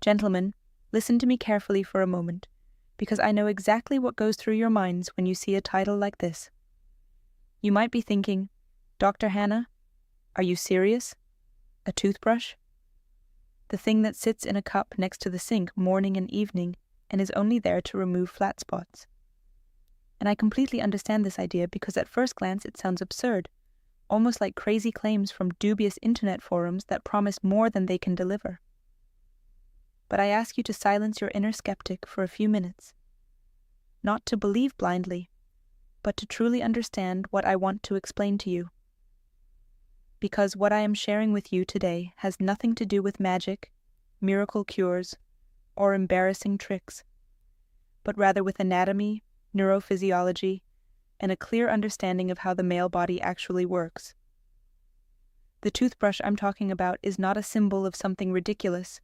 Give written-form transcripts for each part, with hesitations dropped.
Gentlemen, listen to me carefully for a moment, because I know exactly what goes through your minds when you see a title like this. You might be thinking, Dr. Hanna, are you serious? A toothbrush? The thing that sits in a cup next to the sink morning and evening and is only there to remove flat spots. And I completely understand this idea because at first glance it sounds absurd, almost like crazy claims from dubious internet forums that promise more than they can deliver. But I ask you to silence your inner skeptic for a few minutes. Not to believe blindly, but to truly understand what I want to explain to you. Because what I am sharing with you today has nothing to do with magic, miracle cures, or embarrassing tricks, but rather with anatomy, neurophysiology, and a clear understanding of how the male body actually works. The toothbrush I'm talking about is not a symbol of something ridiculous,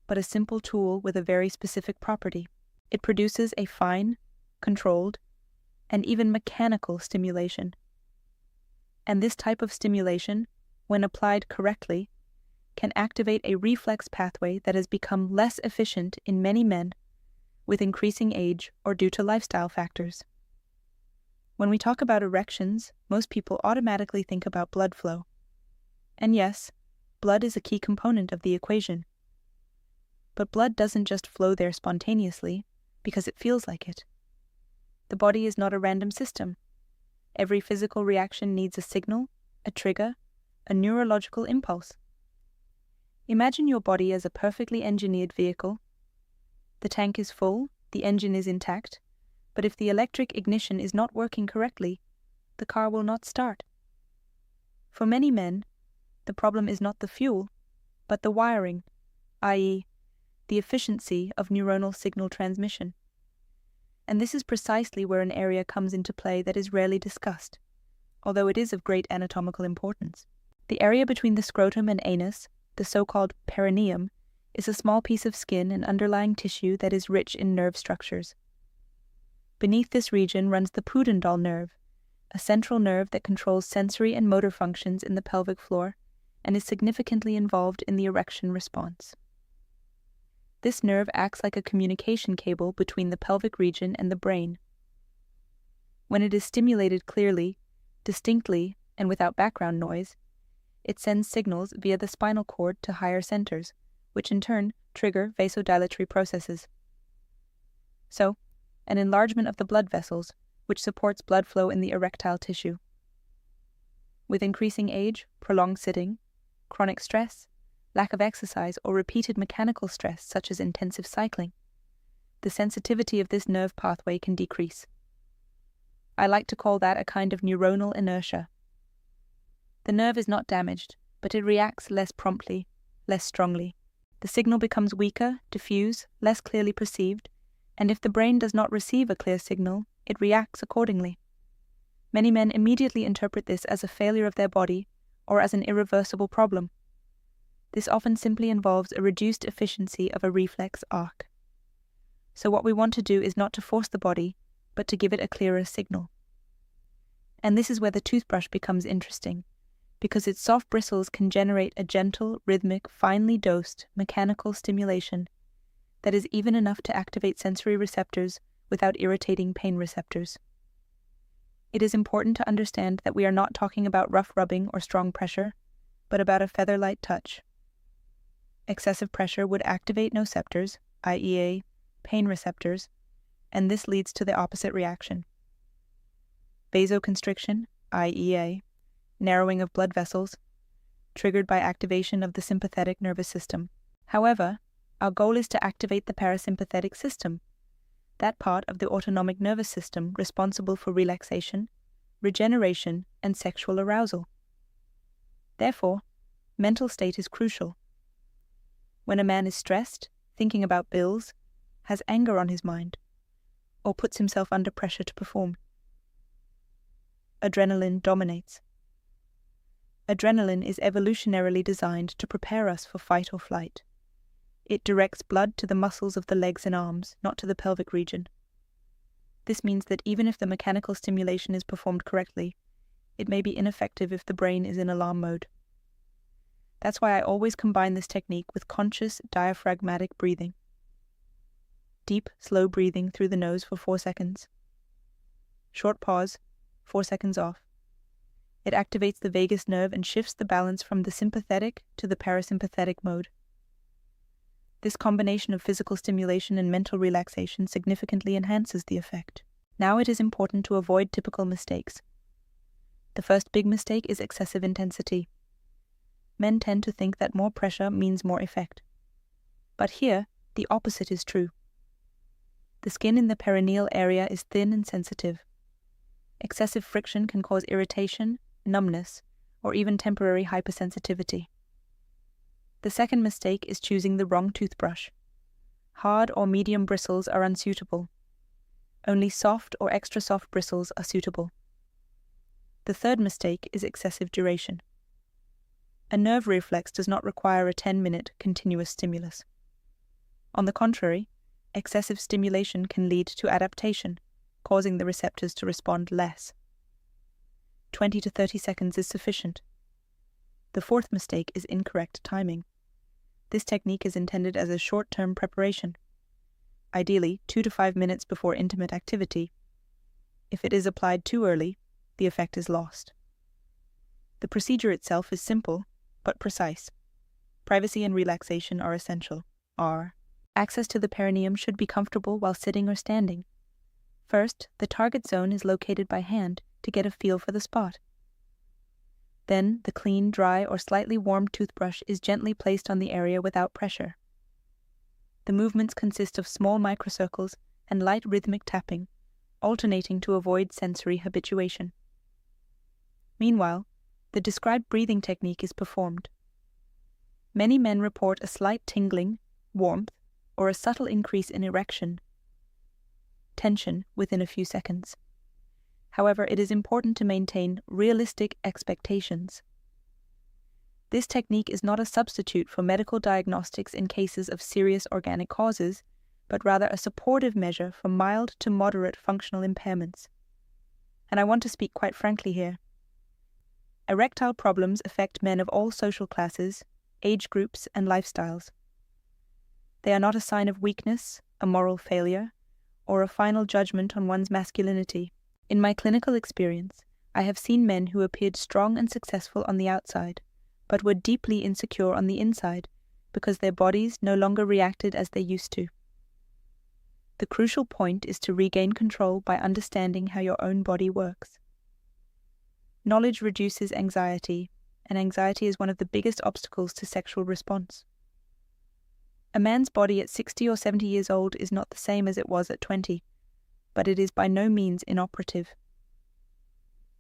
but a simple tool with a very specific property. It produces a fine, controlled, and even mechanical stimulation. And this type of stimulation, when applied correctly, can activate a reflex pathway that has become less efficient in many men with increasing age or due to lifestyle factors. When we talk about erections, most people automatically think about blood flow. And yes, blood is a key component of the equation. But blood doesn't just flow there spontaneously because it feels like it. The body is not a random system. Every physical reaction needs a signal, a trigger, a neurological impulse. Imagine your body as a perfectly engineered vehicle. The tank is full, the engine is intact, but if the electric ignition is not working correctly, the car will not start. For many men, the problem is not the fuel, but the wiring, i.e., the efficiency of neuronal signal transmission. And this is precisely where an area comes into play that is rarely discussed, although it is of great anatomical importance. The area between the scrotum and anus, the so-called perineum, is a small piece of skin and underlying tissue that is rich in nerve structures. Beneath this region runs the Pudendusnerv, a central nerve that controls sensory and motor functions in the pelvic floor and is significantly involved in the erection response. This nerve acts like a communication cable between the pelvic region and the brain. When it is stimulated clearly, distinctly, and without background noise, it sends signals via the spinal cord to higher centers, which in turn trigger vasodilatory processes. So, an enlargement of the blood vessels, which supports blood flow in the erectile tissue. With increasing age, prolonged sitting, chronic stress, lack of exercise, or repeated mechanical stress such as intensive cycling, the sensitivity of this nerve pathway can decrease. I like to call that a kind of neuronal inertia. The nerve is not damaged, but it reacts less promptly, less strongly. The signal becomes weaker, diffuse, less clearly perceived, and if the brain does not receive a clear signal, it reacts accordingly. Many men immediately interpret this as a failure of their body or as an irreversible problem. This often simply involves a reduced efficiency of a reflex arc. So what we want to do is not to force the body, but to give it a clearer signal. And this is where the toothbrush becomes interesting, because its soft bristles can generate a gentle, rhythmic, finely dosed, mechanical stimulation that is even enough to activate sensory receptors without irritating pain receptors. It is important to understand that we are not talking about rough rubbing or strong pressure, but about a feather-light touch. Excessive pressure would activate nociceptors, i.e., pain receptors, and this leads to the opposite reaction. Vasoconstriction, i.e., narrowing of blood vessels, triggered by activation of the sympathetic nervous system. However, our goal is to activate the parasympathetic system, that part of the autonomic nervous system responsible for relaxation, regeneration, and sexual arousal. Therefore, mental state is crucial. When a man is stressed, thinking about bills, has anger on his mind, or puts himself under pressure to perform, adrenaline dominates. Adrenaline is evolutionarily designed to prepare us for fight or flight. It directs blood to the muscles of the legs and arms, not to the pelvic region. This means that even if the mechanical stimulation is performed correctly, it may be ineffective if the brain is in alarm mode. That's why I always combine this technique with conscious diaphragmatic breathing. Deep, slow breathing through the nose for 4 seconds. Short pause, 4 seconds off. It activates the vagus nerve and shifts the balance from the sympathetic to the parasympathetic mode. This combination of physical stimulation and mental relaxation significantly enhances the effect. Now it is important to avoid typical mistakes. The first big mistake is excessive intensity. Men tend to think that more pressure means more effect. But here, the opposite is true. The skin in the perineal area is thin and sensitive. Excessive friction can cause irritation, numbness, or even temporary hypersensitivity. The second mistake is choosing the wrong toothbrush. Hard or medium bristles are unsuitable. Only soft or extra soft bristles are suitable. The third mistake is excessive duration. A nerve reflex does not require a 10-minute continuous stimulus. On the contrary, excessive stimulation can lead to adaptation, causing the receptors to respond less. 20 to 30 seconds is sufficient. The fourth mistake is incorrect timing. This technique is intended as a short-term preparation, ideally 2 to 5 minutes before intimate activity. If it is applied too early, the effect is lost. The procedure itself is simple, but precise. Privacy and relaxation are essential. Access to the perineum should be comfortable while sitting or standing. First, the target zone is located by hand to get a feel for the spot. Then, the clean, dry, or slightly warmed toothbrush is gently placed on the area without pressure. The movements consist of small microcircles and light rhythmic tapping, alternating to avoid sensory habituation. Meanwhile, the described breathing technique is performed. Many men report a slight tingling, warmth, or a subtle increase in erection, tension within a few seconds. However, it is important to maintain realistic expectations. This technique is not a substitute for medical diagnostics in cases of serious organic causes, but rather a supportive measure for mild to moderate functional impairments. And I want to speak quite frankly here. Erectile problems affect men of all social classes, age groups, and lifestyles. They are not a sign of weakness, a moral failure, or a final judgment on one's masculinity. In my clinical experience, I have seen men who appeared strong and successful on the outside, but were deeply insecure on the inside because their bodies no longer reacted as they used to. The crucial point is to regain control by understanding how your own body works. Knowledge reduces anxiety, and anxiety is one of the biggest obstacles to sexual response. A man's body at 60 or 70 years old is not the same as it was at 20, but it is by no means inoperative.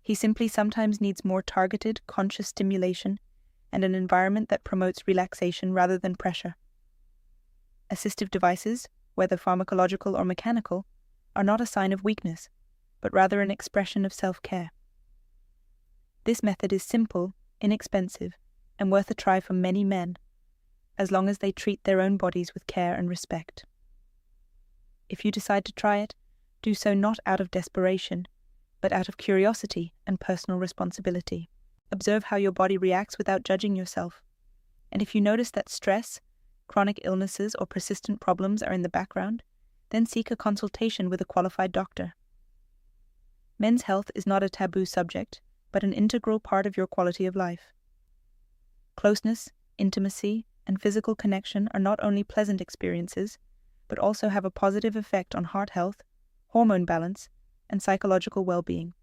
He simply sometimes needs more targeted, conscious stimulation and an environment that promotes relaxation rather than pressure. Assistive devices, whether pharmacological or mechanical, are not a sign of weakness, but rather an expression of self-care. This method is simple, inexpensive, and worth a try for many men, as long as they treat their own bodies with care and respect. If you decide to try it, do so not out of desperation, but out of curiosity and personal responsibility. Observe how your body reacts without judging yourself. And if you notice that stress, chronic illnesses, or persistent problems are in the background, then seek a consultation with a qualified doctor. Men's health is not a taboo subject, but an integral part of your quality of life. Closeness, intimacy, and physical connection are not only pleasant experiences, but also have a positive effect on heart health, hormone balance, and psychological well-being.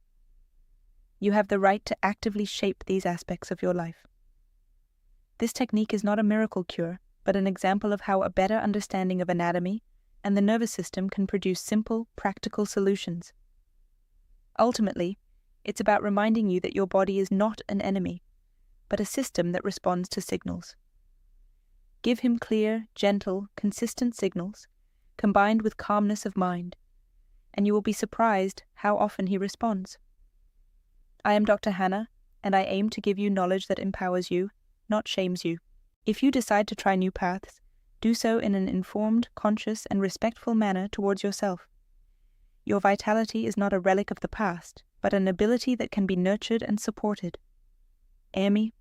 You have the right to actively shape these aspects of your life. This technique is not a miracle cure, but an example of how a better understanding of anatomy and the nervous system can produce simple, practical solutions. Ultimately, it's about reminding you that your body is not an enemy, but a system that responds to signals. Give him clear, gentle, consistent signals, combined with calmness of mind, and you will be surprised how often he responds. I am Dr. Hanna, and I aim to give you knowledge that empowers you, not shames you. If you decide to try new paths, do so in an informed, conscious, and respectful manner towards yourself. Your vitality is not a relic of the past, but an ability that can be nurtured and supported. Amy,